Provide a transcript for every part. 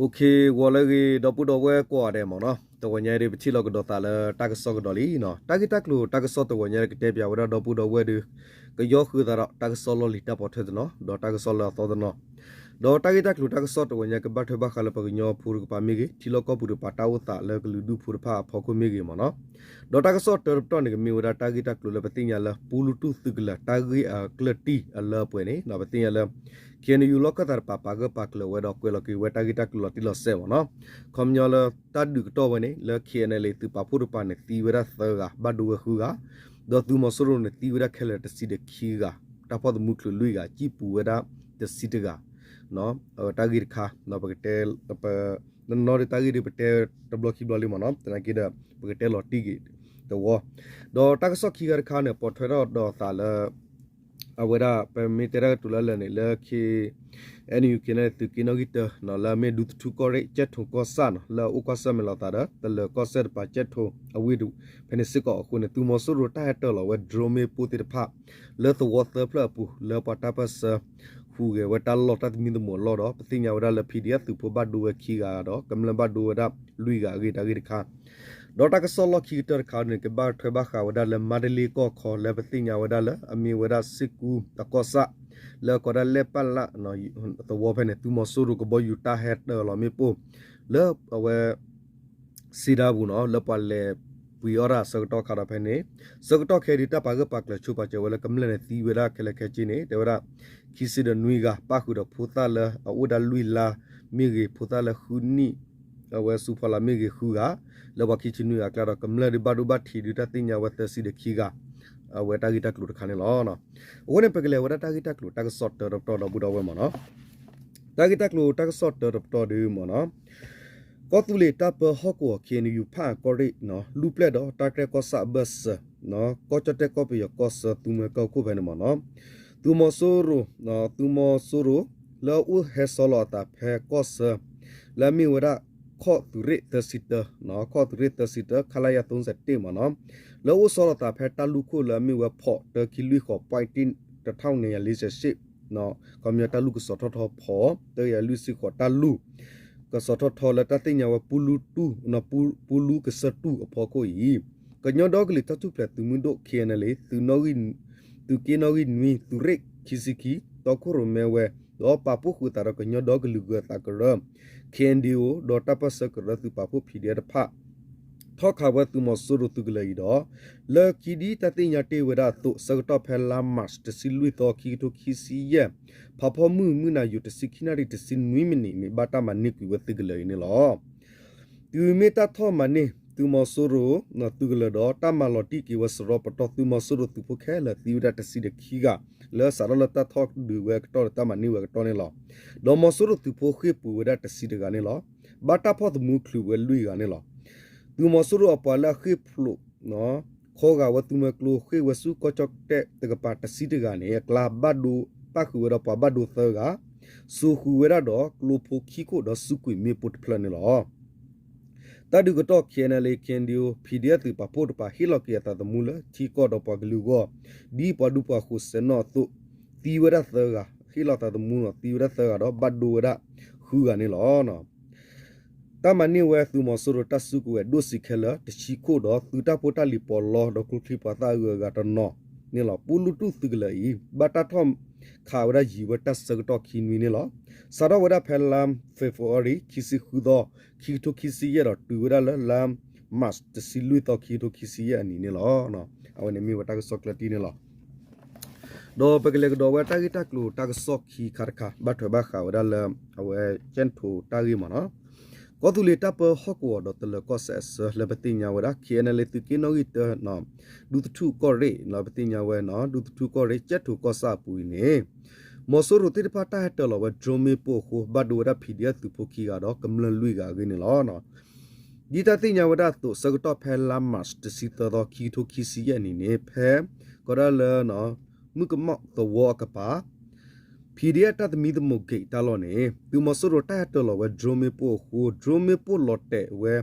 Okay, walagi dopu dowe ko ade mo no. To wanya de bichi log do tala tag so doli no. Tag taklu tag so to wanya ke te bia wada dopu dowe de ke yo khu da tag so lo lita po the no. Do tag so lo to no. Do tag taklu tag so to wanya ke ba the ba khala pa nyo phur pa mi ge ti lo ko pu pa ta u ta le ke lu du phur pha pho ko mi ge mo no. Do tag so to to ne ke mi wada tag taklu le pa tin ya la pulu tu tu la tag klati la pwe ne no pa tin ya la Kian yu lokatar papa ke pak le weda kwe loki weta kita keloti lo sewa no. Kom nyola tadu to wane le kian le tu papuru pa ne ti weda thega badu we huga. Do tu mosuru ne ti weda kele te side kiga. Tapod muklu luiga jipu weda te sidega no. Tagir kha no paketel apa no de tagir pete tabloki bloli mono tena kida paketel lo tigi to wo. Do takso kigar kha ne pothera do tala awara permitera tulala ne la ki enu kina tu kino gita no la me du tu kore chetho ko san la u ko sam la ta da la ko ser pa chetho awidu penisiko ko ne tu mo so ro ta ha to lo we drome puti de pha la the water pla pu la pa ta pas hu ge wa ta lo ta mi mo lo do patinya wada la pdf tu po ba du we ki ga do kamla ba du da lui ga gi ta gi kha Dota ke solo kitar kane ke bar theba kha wada le madeli ko kho le patinya wada le ami wada siku takosa le ko da le pala no to wo phene tu mo suru ko boy uta het lo mi po le awe sida bu no le pale puiora sakto khara phene sakto kherita paga pakle chupa che wala kamle ne ti wada khele khe chi ne de wada kisi de nui ga pa khu do phuta le uda lui la mi ge phuta le khuni awe su phala mi ge khu ga Lawa kichinu ya klara kamla di badu bathi di tatinya wata si de kiga weta gita klu khane lo no wone pekle weta gita klu tak sot to do buda we mo no tagita klu tak sot to de mo no ko tu le tap hoko kien yu pha ko ri no lu ple do ta tre ko sa bus no ko chote ko pe ko sa tu me ko ko be mo no tu mo suru no tu mo suru lo u he solo ta phe ko sa la mi wera kho tu re ta sita no kho tu re ta sita khalaya 37မှာနော်လောဥစောတာဖဲတလူခုလာမီဝဖော့တကီလူခေါ်0.10 1948နော်ကွန်မြူတာလူကစောထထဖော့တရလူစီခေါ်တလူကစောထထလာတတိညာဝပူလူတူနော်ပူလူကစတူအဖော်ကိုဤကညောတော့ကလေးတတူပလက်သူမွန်းတို့ခေနလေသူနော်ဂီသူကေနော်ဂီမီသူရက်ခီစီကီတော့ခုရမဲဝဲတော့ပပူခုတာရကညောတော့ကလူကတာကရKNDO dota pasak ratu papu phidia da pha thoka wa tu mo suru tu glai do le kidi tatinya te weda tu sagto phela mas te silui to ki to ki si ye phapho mu na yu te sikhina ri te sin nui mini mi bata mani ku wa tu glai ni lo tu me ta tho mani tu mo suru na tu glai do ta ma lo ti ki wa sro pato tu mo suru tu pho khe la ti weda te si de ki ga le saralata thok du we to ta mani we to ni lo lo mo suru tu pho khe pu weda te si de ga ni lo bata pho tu mu khlu we lui ga ni lo tu mo suru apa la khe phlu no kho ga wa tu me klu khe we su ko chok te te ga pa te si de ga ni kla ba du pa khu weda pa ba du tho ga su khu weda do klu pho khi ko do su ku me put phla ni lo ta du ko to khiana le kendio pdf tu pa pot pa hilokia ta the mula chi ko do pa glu go di pa du pa khu se no tu ti wera tha ga hilota the mu no ti wera tha ga do badu wera khu ga ni lo no ta mani we tu mo suru ta su ku we do si khela te chi ko do tu ta pota li po lo do ku thi pa ta ga ta no ni lo pulu tu tu gla yi bata thom kha wera ji wa ta sa to khi ni lo Sara wada phelam February kisi khudo ki to kisi ye ro tu wada lam mas te silu to ki to kisi ye ani ne lo no awene mi wata ko chocolate ne lo do pekle do wata ki taklu tak sok ki kharkha ba thwa ba kha wada lam awe chen thu ta gi mo no ko tu le tap hokwo do tele ko ses le patinya wada kienele tu ki no gi te no du thu ko re no patinya we no du thu ko re chet thu ko sa pu ne Mosoro te pata hatalo wa drome po ho badura phidia tu pokhi ga do kamlan lui ga ge ne lo no Dita tinya wada tu sagto phela mas te sita do ki to ki si ya ni ne phe ko da le no mu ka mo to wo ka pa phidia ta mi de mo ge ta lo ne tu mosoro ta hatalo wa drome po lotte we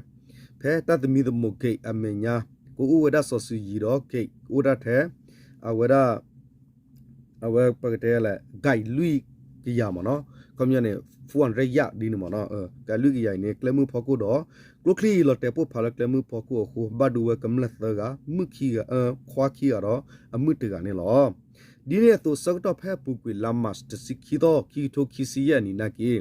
phe ta mi de mo ge amenya ko u wada so su yi do ge u da the a wada awe pagte la gai lui ki ya mo no คอมเมเนี่ยฟวนระยะดีนี่มอนะกะลุกิใหญ่เนี่ยเคลมือพอกูดอกลุคลีลอเตปุพาลเคลมือพอกูโคบาดูเวกำลังเตกะมึกขี้ควาขี้อะรออมึตกะเนี่ยลอဒီနေ့သူစကတော့ဖဲပူကွေလာမတ်တစီခီတော့ခီထိုခီစီယနီနာကေ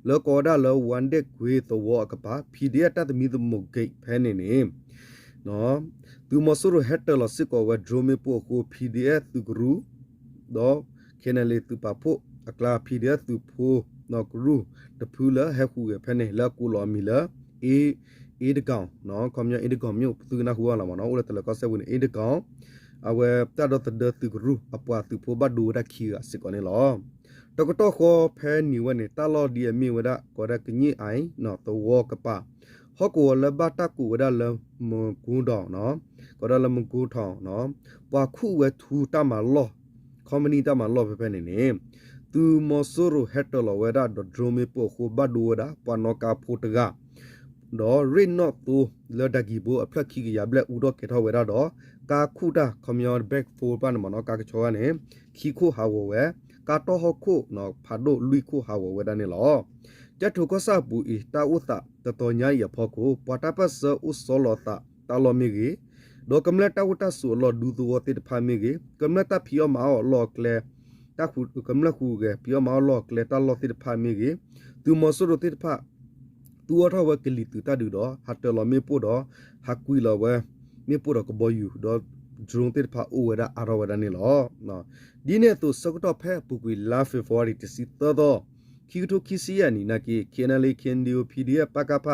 လောကောဒါလောဝန်ဒက်ကွေတော့ကပါဖီဒီယတတ်မီဒမုတ်ဂိတ်ဖဲနေနေနော်သူမဆူရဟက်တလစစ်ကောဝဒရိုမေပိုကို PDF သူဂရူတော့ခဲနလေသူပါဖို့အကလာ PDF သူဖိုနော်ဂရူတဖူလာဟက်ခုဖဲနေလာကူလောမီလာအေဒကောင်နော်ကွန်မြအေဒကောင်မြို့သူနာဟူလာမနော်ဦးလတလကောဆက်ဝင်အေဒကောင်အဝဲတတ်တော့တသူဂရူအပွားသူဖိုဘတ်ဒူရခီစစ်ကောနေလောတကတော့ခေါ်ဖဲနီဝနေတလော်ဒီအမီဝဒကောရကညိအိုင်နော်တော့ကပါဟောကိုလဘတာကူဝဒလမကူဒေါနော်ကောဒလမကူထောင်းနော်ပွားခုဝဲထူတမလောကွန်မြနီတမလောပဲနေနေသူမဆိုရဟက်တလောဝဒဒဒရိုမီပိုခိုဘဒူဝဒပွာနောကာဖိုတကတော့ရင်းနော့တူလဒဂီဘူအဖက်ခီကရဘလက်ဦးတော့ကေထောဝဲတော့ကာခုတာကွန်မြန်ဘက်ဖိုပန်မနောကာကချောကနေခီခိုဟာဝဝဲကာတော့ဟခုနော်ဖာဒိုလူခိုဟာဝဝဲဒနေလောจตุก็ซาปูอีตาอุตะตะตอญายะพอโคปะตะปัสอุสโลตะตาโลมิกีดอกำละตาอุตะสุโลดูตัวติดพามิกีกำละตาพิยอมาอโลเคลตาคูกำละคูเกพิยอมาอโลเคลตาโลติดพามิกีตูมอสุโรติดพาตัวทวะกลิตุตาดูดอฮัตโลมิปูดอฮักกุยลอเวมิปูดอกบอยูดอจรุงติดพาโอเวดาอาราวดานี่ลอนะดีเนตุสกตอแพปุกุยลาเฟฟอริติสิตอดอခီတိုခီစီယနီနာကီကေနလေခင်ဒီယို PDF ပကဖ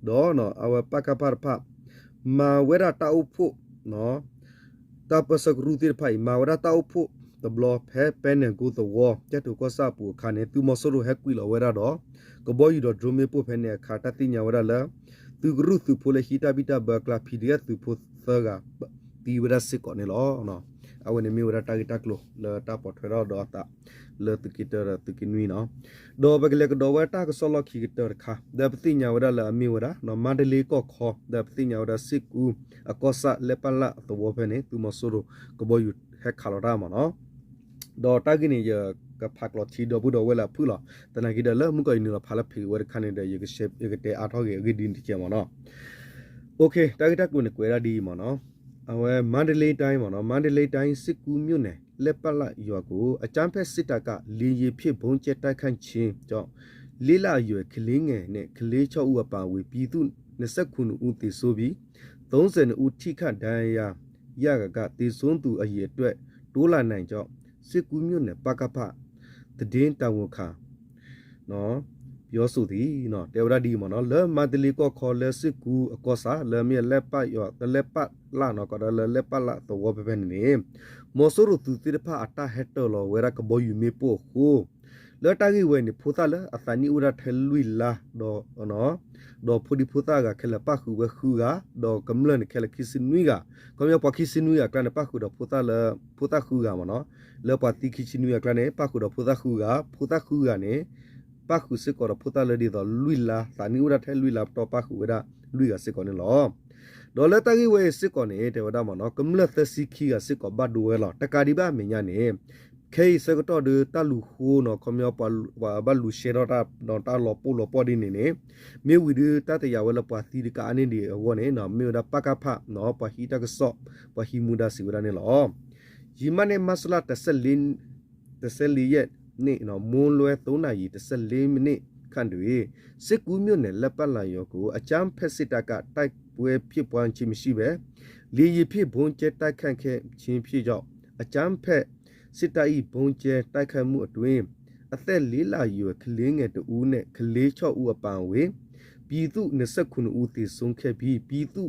ဒေါ်နော်အဝပကဖဖမာဝရတာအုဖို့နော်တပစကရူတီဖိုင်မာဝရတာအုဖို့တဘလဖဲပန်နကူတဝကျတူကဆာပူခါနေသူမဆရဟက်ကွီလဝရတော့ကဘောယူတော့ဒရိုမေပိုဖဲနေခါတတိညာဝရလာသူဂရုသူဖိုလေဟီတာဘီတာဘကလာ PDF သူဖို့သကတီဝရစစ်ကောနေလောနော်အဝနေမီဝရတာဂီတာကလိုလာတာပေါ်ထွေတော့တော့တာလေတကီတရတကီနွီနော်ဒေါ်ဘကလေကဒေါ်ဝတာကဆောလခီကတရခါဒပတိညာဝရလာအမီဝရနော်မန္တလေးကောခေါ်ဒပတိညာဝရစစ်ကူအကောဆလေပလာတော့ဘဖနေသူမဆူကဘောယူဟက်ခါလရာမနော်ဒေါ်တာကီနီယကဖက်လော်ချီဒဘူဒဝဲလာဖူလာတနဂီဒလမှုကိုင်းနဖာလဖီဝရခနေတဲ့ယကရှေယကတဲ့အာထောကေဂီဒီန်တီချေမနော်โอเคတာဂီတာကိုနေကွဲရဒီမနော်အဝဲမန္တလေးတိုင်းမနော်မန္တလေးတိုင်းစစ်ကူမြို့နယ်လက်ပလရွာကိုအကြမ်းဖက်စစ်တပ်ကလေရီဖြစ်ဘုံကျဲတိုက်ခိုက်ခြင်းကြောင့်လေးလရွယ်ကလေးငယ်နဲ့ကလေး6ဦးအပါအဝင်ပြည်သူ29ဦးသေဆုံးပြီး30ဦးထိခိုက်ဒဏ်ရာရကသေဆုံးသူအရေအတွက်တိုးလာနိုင်ကြောင်းစစ်ကူမြို့နယ်ပကဖတည်င်းတာဝန်ခံနော်ပြောဆိုသည်နော်တေဝရဒီမနော်လဲမန္တလေးကောခေါ်လဲစစ်ကူအကောစာလဲမြေလက်ပတ်ရောလက်ပတ်လာနော်ကောလဲလက်ပတ်လာတော့ဘယ်ပဲနေမောဆရသူတိဖာအတာဟက်တော်လောဝရကဘောယူမေပိုခိုလဲတာကြီးဝဲနေဖူတာလဲအသနီဥရထဲလွီလာတော့နော်တော့ဖူဒီဖူတာကခဲလပတ်ခုဝခုကတော့ကမလန်ခဲလခီစနွီကကောမြပခီစနွီကကလန်ပတ်ခုတော့ဖူတာလဲဖူတာခုကမနော်လဲပတိခီစနွီကကလန်ပတ်ခုတော့ဖူတာခုကနေပါခုစစ်ကောဖုတာလဒီတော့လွီလာသာနီဥရထဲလွီလာတော့ပါခုဝဒလွီကစစ်ကောနေလောဒေါ်လာတကြီးဝဲစစ်ကောနေတဲ့ဝဒမနော်ကမလသစီခီကစစ်ကောဘတ်ဒူဝဲလောတကာဒီဘာမညာနေခေစကတော့ဒတလူခိုးနော်ခမောပဘလူရှေရတာနော်တာလောပိုလောပေါ်ဒီနေနေမေဝီဒီတတရဝဲလပွားတီဒီကာအနေဒီဝနေနော်မေဒါပကဖနော်ပဟီတကဆော့ပဟီမူဒါစီဝဒနေလောဂျီမနေမဆလာတဆလင်းတဆလီရဲ့นี่เนาะมวนလွဲ3နာရီ14မိနစ်ခန့်တွေစစ်ကူးမြို့နယ်လက်ပတ်လာရောကိုအကြမ်းဖက်စစ်တပ်ကတိုက်ပွဲဖြစ်ပွားခြင်းမရှိပဲလေရီဖြစ်ဘုံကျဲတိုက်ခန့်ခဲ့ခြင်းဖြစ်ကြောင့်အကြမ်းဖက်စစ်တပ်၏ဘုံကျဲတိုက်ခတ်မှုအတွင်းအသက်4လရွယ်ကလေးငယ်2ဦးနဲ့ကလေး6ဦးအပန်ဝေပြည်သူ29ဦးသေဆုံးခဲ့ပြီးပြည်သူ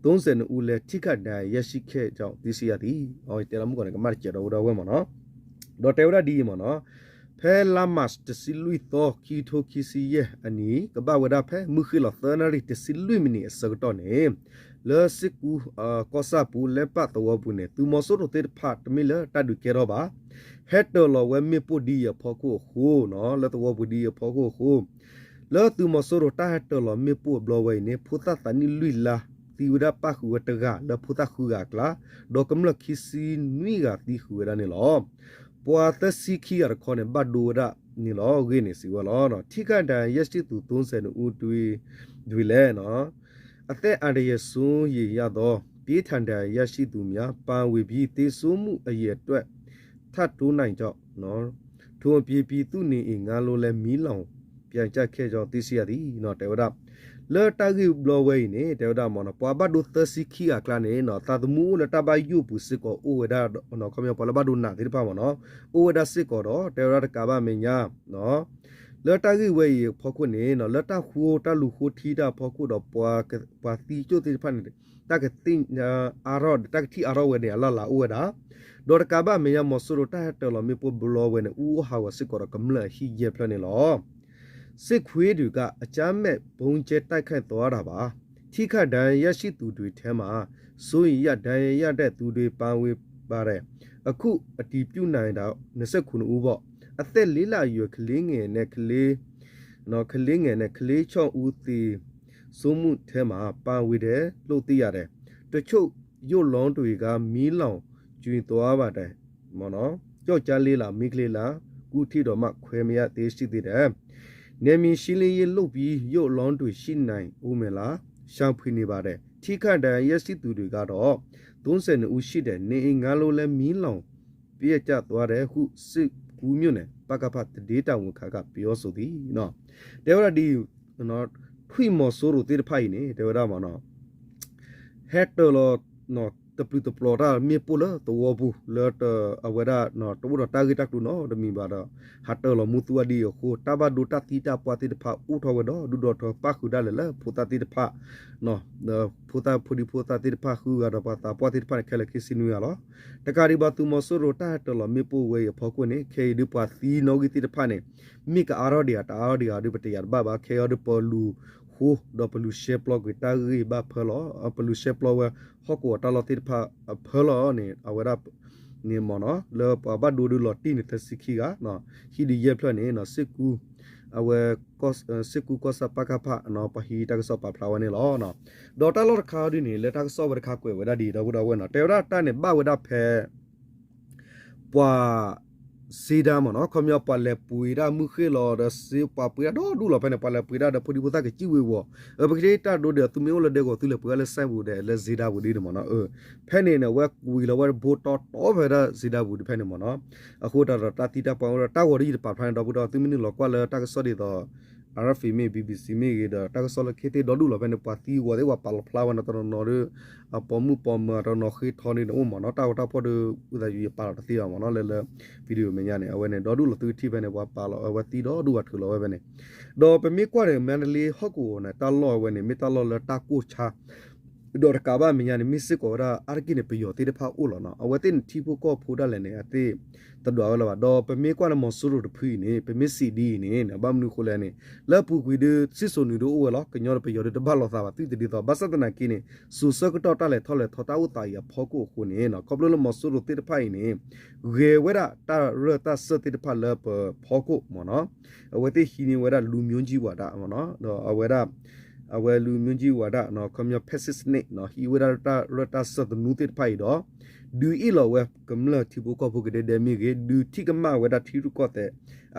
32ဦးလည်းထိခိုက်ဒဏ်ရာရရှိခဲ့ကြောင်းသိရှိရသည်။အော်တယ်လမှုကနေကမတ်ကျတော့ဝဲမနော်ဒေါ်တေဝရဒီမနော်ဖဲလာမတ်တစီလူတော့ခီထိုခီစီရဲ့အနီကပဝဒဖဲမခိလသနာရီတစီလူမီနီစကတော့နေလဲစစ်ကူကောဆာပူလက်ပတ်တော်ဘူးနေသူမဆိုတော့တေဖတ်မီလတဒူကေရောပါဟက်တော်လဝဲမီပူဒီရဖောကိုခိုးနော်လက်တော်ဘူးဒီရဖောကိုခိုးလဲသူမဆိုတော့တာဟက်တော်လမီပူဘလဝဲနေဖူတာတနီလူလာတီဝဒပါခုဝတကလဖူတာခုကကလာဒေါကမလခီစီနီကတီခုရနေလောဖ ပွာသက်စီခီရခေါ်နေဘတ်ဒူရနီလောဂင်းနေစီဝလောနော်ထိကန်တန်ရက်ရှိသူ30ဦးတွေလဲနော်အသက်အန္တရာယ်ဆိုးရရတော့ပြေးထန်တန်ရက်ရှိသူများပန်ဝေပြီးတေဆိုးမှုအရေးအတွက်ထတ်တိုးနိုင်ကြောင်းနော်ထို့ပြေပြီးသူနေငါလိုလဲမီးလောင်ပြန်ကြခဲ့ကြောင်းသိရှိရသည်နော်တေဝဒလေတာဂီဘလဝဲနေတေဝဒမနော်ပွာဘတ်ဒူသစီခီအကလာနေနော်တာသမူလတဘယူပူစစ်ကိုအိုဝဒါနော်ခမပလဘတ်ဒူနာဒီပါမနော်အိုဝဒါစစ်ကိုတော့တေဝဒကဘာမညာနော်လေတာဂီဝဲဖောခုနေနော်လေတာခူတလူခူထီတာဖောခုတော့ပွာတီချိုတိဖန်တကတင်အာရောတကတီအာရောဝဲနေလာလာအိုဝဒါဒေါ်ကဘာမညာမဆူရတာတလမေပဘလဝဲနေဦးဟာဝစစ်ကိုကမလဟီယေဖလနေလောစစ်ခွေးတွေကအကြမ်းမဲ့ဘုံကျဲတိုက်ခတ်သွားတာပါထိခတ်ဒဏ်ရရှိသူတွေထဲမှာစိုးရင်ရဒဏ်ရတဲ့သူတွေပန်းဝေးပါတယ်အခုအတီးပြုတ်နိုင်တာ29ဦးပေါ့အသက်၄လရွယ်ကလေးငယ်နဲ့ကလေးနော်ကလေးငယ်နဲ့ကလေး6ဦးသေစိုးမှုထဲမှာပန်းဝေးတယ်လို့သိရတယ်တချို့ရုပ်လုံးတွေကမီးလောင်ကျွင်သွားပါတယ်မော်နော်ကြောက်ကြလေးလားမိကလေးလားကုထီတော်မှခွဲမရသေးရှိသေးတယ်နေမီရှိလင်းရလုတ်ပြီးရုပ်လောင်းတွေရှိနိုင်ဦးမလားရှောင်းဖွေးနေပါတယ်ထိခတ်တဲ့ရက်စီသူတွေကတော့30ဦးရှိတဲ့နေငါလိုလဲမီးလောင်ပြည့်ကျသွားတဲ့ဟုစစ်ကူးမြို့နယ်ပကဖတ်ဒေတာဝန်ခါကပြောဆိုသည်နော်တေဝရဒီနော်ထွိမော်ဆိုရတေတဖိုင်နေတေဝရမနော်ဟက်တလောနော်တပလူတပလောရာမြေပူလာတော့ဘူးလတ်အဝရနော်တော့တာဂီတက်တူနော်ဒမီဘာဒဟာတလမူတူအဒီကိုတဘဒူတတီတာပွားတိတဖာဥထောဝဒဒူဒတော့ပါခုဒါလလဖူတာတိတဖာနော်ဖူတာဖူဒီဖူတာတိတဖာခုကတော့ပါတာပွားတိတဖာခဲလခိစနူရလောတကာရီဘတူမဆူရတာတလမြေပူဝေဖောကွနေခေဒီပွားသီနော်ဂီတိတဖာနေမိကအာရောဒီယာတာအာဒီယာဒီပတရဘာဘာခေယောဒီပလူဟိုဒပလူရှေပလောကတာဂီဘာဖလောပလူရှေပလောဝဟောကောတာလတိဖာဖလောနေအဝရနေမနော်လောပဘဒူဒူလတီနေသစီခီကနော်ဟီဒီယေဖလနေနော်စစ်ကူအဝကောစစ်ကူကောစပကဖနော်ပဟီတကစပဖလာဝနေလောနော်ဒေါ်တာလောခါဒီနေလက်တကစဝရခကွေဝဒဒီတော့ဘဝနော်တေရတာနေဘဝဒဖဲပွာစီဒါမနော်ခမပလက်ပူရာမှုခေလောရစေပပူရာဒဒူလပနေပလက်ပူရာဒပူဒီပတာကကြည့်ဝေဝပကရေတာဒိုဒသူမျိုးလတဲ့ကိုသူလေပူလဲဆိုင်ဘူးတဲ့လဲစီဒါဘူးဒီမနော်ဖဲနေနဝက်ဝီလဝဘိုတော်တော်ဖဲရာစီဒါဘူးဒီဖဲနေမနော်အခုတာတီတာပေါတာဝရီပဖန်တော့ဘူးတော့သူမင်းလောကွာလဲတာကစောဒီတော့RFI me BBC me da ta so la khete do du la ben party wo de wa pal flower na to no de pomu pom ro no khi thoni no mo no ta ta pho de u da yu pa ta ti mo no le video me nya ne awe ne do du lo tu thi ben ne wa pa lo wa ti do du wa thu lo we ben ne do pe me kwa de Mandalay hok ko ne ta lo we ne me ta lo la ta ko cha do ka ba me nya ne mi sit ko ra arki ne pe yo ti de pha u lo no awe tin thi phu ko phu da le ne ate ta do la ba do pe me kwa na mo su ru de phu ne pe me CD ne na ba mnu ko le ne la pu kwi de sit so nu do o lo ka nyo pe yo de ba lo sa ba ti ti do ba sa ta na ki ne su so ko ta le tho le tho ta u ta ya pho ko ko ne no ko lo mo su ru ti de pha ne ge we da ta ru ta sa ti de pha le pho ko mo no awe ti hi ni we da lu myun ji wa da mo no do awe daအဝဲလူမြင့်ကြီးဝါဒနော်ခမဖက်စစ်နေနော်ဟီဝရတာရတာစဒနူတိဖိုင်တော့ဒူအီလောဝဲကမလတီဘူကောဖုကတဲ့မီကေဒူတိကမဝဲတာတီရုကောတဲ့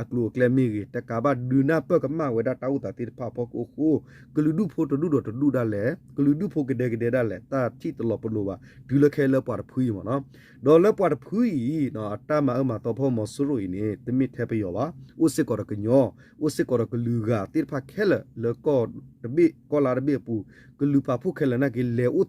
အကလူကလမီကေတကဘာဒူနာပကမဝဲတာတောက်တာတိဖာပေါကိုကိုကလူဒူဖိုတဒူတော့ဒူဒါလဲကလူဒူဖိုကတဲ့ဒါလဲတာတိတလောပလိုပါဒူလခဲလပွားဖူးမနော်ဒေါ်လပွားဖူးနော်အတမအမတော့ဖောမဆူရိုနေတမစ်ထဲပယောပါဥစစ်ကောရကညောဥစစ်ကောရကလူကတိဖာခဲလလကောတပိကောလာရဘေပူကလူပါဖုခဲလနာကေလေဥ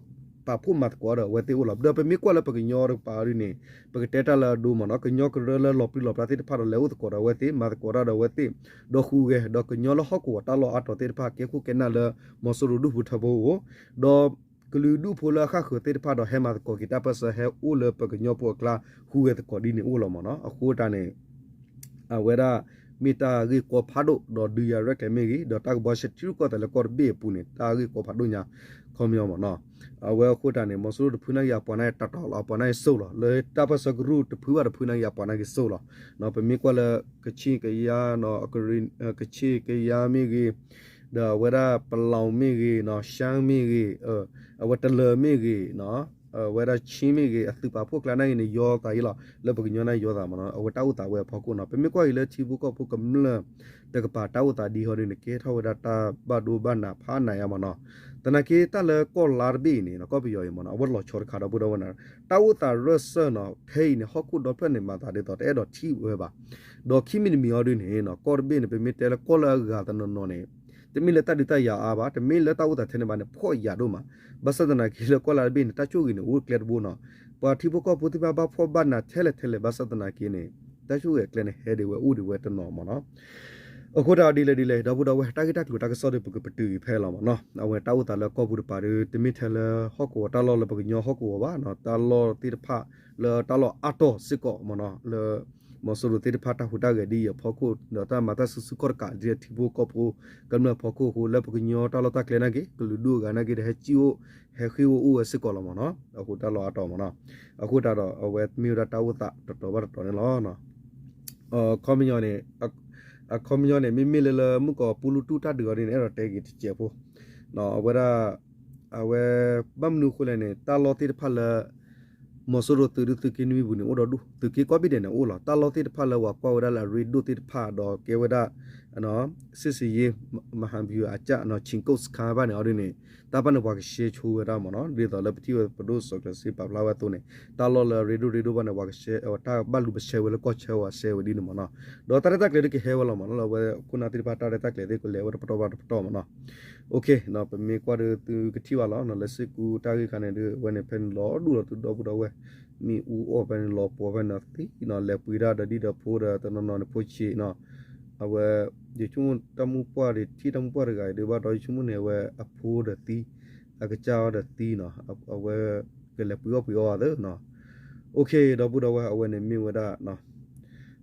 pa phu mat ko ra we te u la da pe mi ko la pe nyo ro pa ri ni pe te ta la du ma no ke nyo ko la lo pi lo pra te pha le u ko ra we te ma ko ra da we te do khu ge do ke nyo lo ho ko ta lo a to te pha ke khu ke na le mo so ru du phu tha bo doကလူဒူဖိုလာခခတဲ့ဖာတော့ဟဲမတ်ကိုကီတာပစဟဲဦးလပကညောပကလာခူရဲ့ကိုဒီနေဦးလောမနော်အခုတာနေအဝဲရာမီတာဂီကိုဖာဒိုဒေါ်ဒူရရက်မေဂီဒေါ်တက်ဘောရှတီကိုတလကောဘေပူနေတာဂီကိုဖာဒိုညာခေါမျောမနော်အဝဲခုတာနေမဆူဒဖူနာရပနာတတော်လာပနာဆိုလာလေတပစဂရုတဖူရဖူနာရပနာကဆိုလာနော်ပမီကွာလကချီကယာနော်အကရင်ကချီကယာမီဂီဒါဝဲရာပလောင်မီဂီနော်ရှမ်းမီဂီအဝတလမီဂီနော် ဝဲရချင်းမီကအသူပါဖို့ကလနိုင်နေရောတာရီလာလပကညနာရောတာမနော်အဝတောက်တာဝဲဖောက်ကုနော်ပမေကွာရီလဲချီဘူးကဖို့ကမလတကပါတောက်တာဒီဟောရနေကေထောဒတာဘဒူဘနာဖာနာယမနော်တနကေတလကောလာဘီနေနော်ကောပီယောယမနော်အဝတ်လောချောခါတော့ဘူးတော့ဝနာတောက်တာရဆနော်ထေးနေဟောကုတော့ဖက်နေမှာတာတဲ့တော့အဲ့တော့ချီဝဲပါဒေါ်ခိမီမီယောရနေနော်ကောဘီနေပမေတဲလကောလာဂါတနော်နေတမီလက်တတရအာပါတမီလက်တောက်တာထဲနေပါနေဖော့ရတော့မှာဘဆဒနာကီလကောလာဘီနေတချိုကီနေဦးကလက်ဘူးနော်ပါတိဘကောပူတိပါဘဖော့ဘနာထဲလေဘဆဒနာကီနေတချိုကကလနေဟဲဒီဝဲဦးဒီဝဲတနော်မနော်အခုဒါဒီလေတော့ဘူးတော့ဝဲတာဂက်တက်လို့တာကစောတဲ့ပုကပတူဖဲလာမနော်အဝဲတောက်တာလကောဘူးပါရတမီထဲလဟောကောတာလောလပကညောဟောကောပါနော်တာလောတိတဖလတာလောအတောစစ်ကောမနော်လမဆလူတိတဖတာဟူတာကဒီဖောကိုတော့တာမတာစုကောကာဒီတီဘူကောပူကမ္နဖောကိုဟူလပကညောတာလောတာကလနာကေကလူဒူကနာကေတဲ့ချီယိုဟဲခီယိုဦးစစ်ကောလမနော်အခုတာလောအတောမနော်အခုတာတော့အဝဲမီရတာဝတာတော်တော်နေလောနော်ကွန်မြူနီကွန်မြူနီမိလလမှုကပူလူတူတာဒီရင်းအဲ့တော့တဲကြီးချေဖို့နော်အဝဲဘမ်နုခုလည်းနေတာလောတိတဖလာမဆရတူတူကင်းဝီဘူးနေအော်ဒူတူကီကောပီတဲ့နော်လာတာလောတိတဖလာဝါကောဝဒါလာရီဒူတိတဖာတော့ကေဝဒါနော်စစ်စီယေမဟန်ဘီအကြနော်ချင်းကုတ်စခါဘာနေအော်ဒီနေတာပနဘွားကရှေချူရမနော်ဒီတော့လပတိဝပဒုဆောကစီပပလာဝတုနေတာလောလာရီဒူဘနဘွားကရှေတာဘလူဘရှေဝလကောချေဝဆေဝဒီနမနော်ဒေါ်တရတက်လေကဟဲဝလမနော်ဝခုနာတိပတာရတက်လေကိုလေဝပတော်မနော်โอเคနော်ပမေကွာတူကတိဝလာနော်လက်စကူတာဂိခနဲ့ဝနေဖန်လောဒူတော့တူတော့ဘူးတော့ဝဲมีอูออเป็นลอปอเป็นนักที่นอเลปุยราดดีดพูดตอนนอนพูดชีนอเอาไว้เดี๋ยวชุ่มตมุปวาริที่ตมุปวาริไงเดี๋ยวว่าโดยชุ่มเนี่ยว่าอพูดตีอากาศจ้าดตีเนาะเอาไว้ก็เลปุยปุยอ่ะเด้อเนาะโอเคเราพูดเอาไว้เอาไว้เนี่ยมีว่าได้เนาะ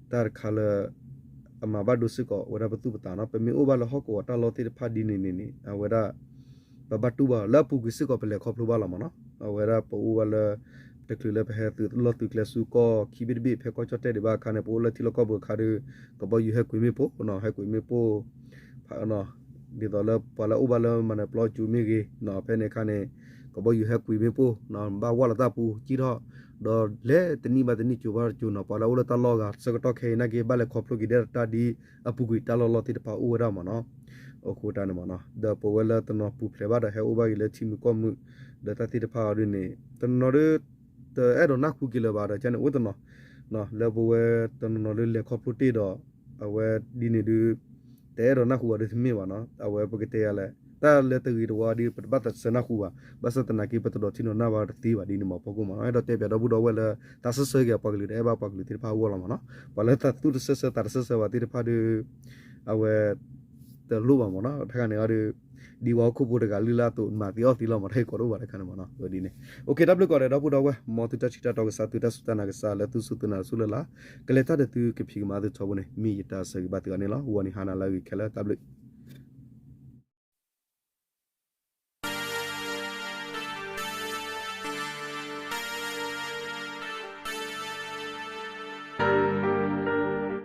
แต่คาเลอามาบาดูสิก็ว่าประตูประตาเนาะเป็นมีอุบาลฮอกว่าตาลอติพาดีนี่เอาไว้ได้บัตรบ่แล้วปุ๊กสิก็เป็นเลขครอบครัวละมั้งเนาะเอาไว้ได้ปุ๊บว่าเลยတကလပဲဟဲတူလောတူကလစုကိုခီဘီဘီဖဲကောချတဲ့ဒီဘာခါနေပိုလတီလကောဘခါရကဘယူဟဲကွေမီပိုနော်ဟဲကွေမီပိုဖာနော်ဒီတော့လပလာဥဘလမနပလောချူမီဂီနော်ဖဲနေခါနေကဘယူဟဲကွေမီပိုနော်ဘာဝလာတာပူကြည့်တော့ဒေါ်လေတနီမတနီချူဘာချူနော်ပလာဥလတလောကစကတော့ခဲနေကေဘလခေါပလိုဂီဒတာဒီအပူဂီတလောလောတိတပါဥရမနော်အခုတန်းမနော်ဒပဝလတနော်ပူဖလေဘာဒဟဲဥဘဂီလေချီမီကောမှုဒတာတိတပါရင်းနေတနော်အဲ့တော့နောက်ခုကလေးပါတော့ကျန်တဲ့ဥဒနော်လေဘဝတနော်လေခေါပလိုတီတော့အဝဲဒီနေဒီတဲ့တော့နောက်ခုရသမီးပါနော်အဝဲပကတဲ့ရလဲတာလေတကြီးတော့ဒီပတ်ပတ်စနခုပါဘစတနာကိပတ်တော့ချီနော်နာပါတီပါဒီနေမှာပေါ့ကုမအဲ့တော့တဲ့ပြတော့ဘူးတော့ဝဲလဲတာဆဆဲကပကလေးတဲ့ဘာပကလေးတိဖာဝလာမနော်ဘာလဲတာသူဆဆတာဆဆဝတိဖာဒီအဝဲတလူပါမနော်ထကနေရဒီဝါခုပိုတကလီလာတူမာတီအော်တီလာမထိုက်ကောတော့ပါခဏမနော်ဒီနေโอเคတပ်လို့ကောတယ်တော့ပူတော့ဝဲမော်တူတချီတာတော့ကစားတူတဆူတနာကစားလက်သူစုတနာဆူလလာကလေတာတဲ့သူကဖြီကမာတဲ့ချောဘနေမိတာစကဘတ်ကနေလာဝနီဟာနာလာဝီခလာတပ်လို့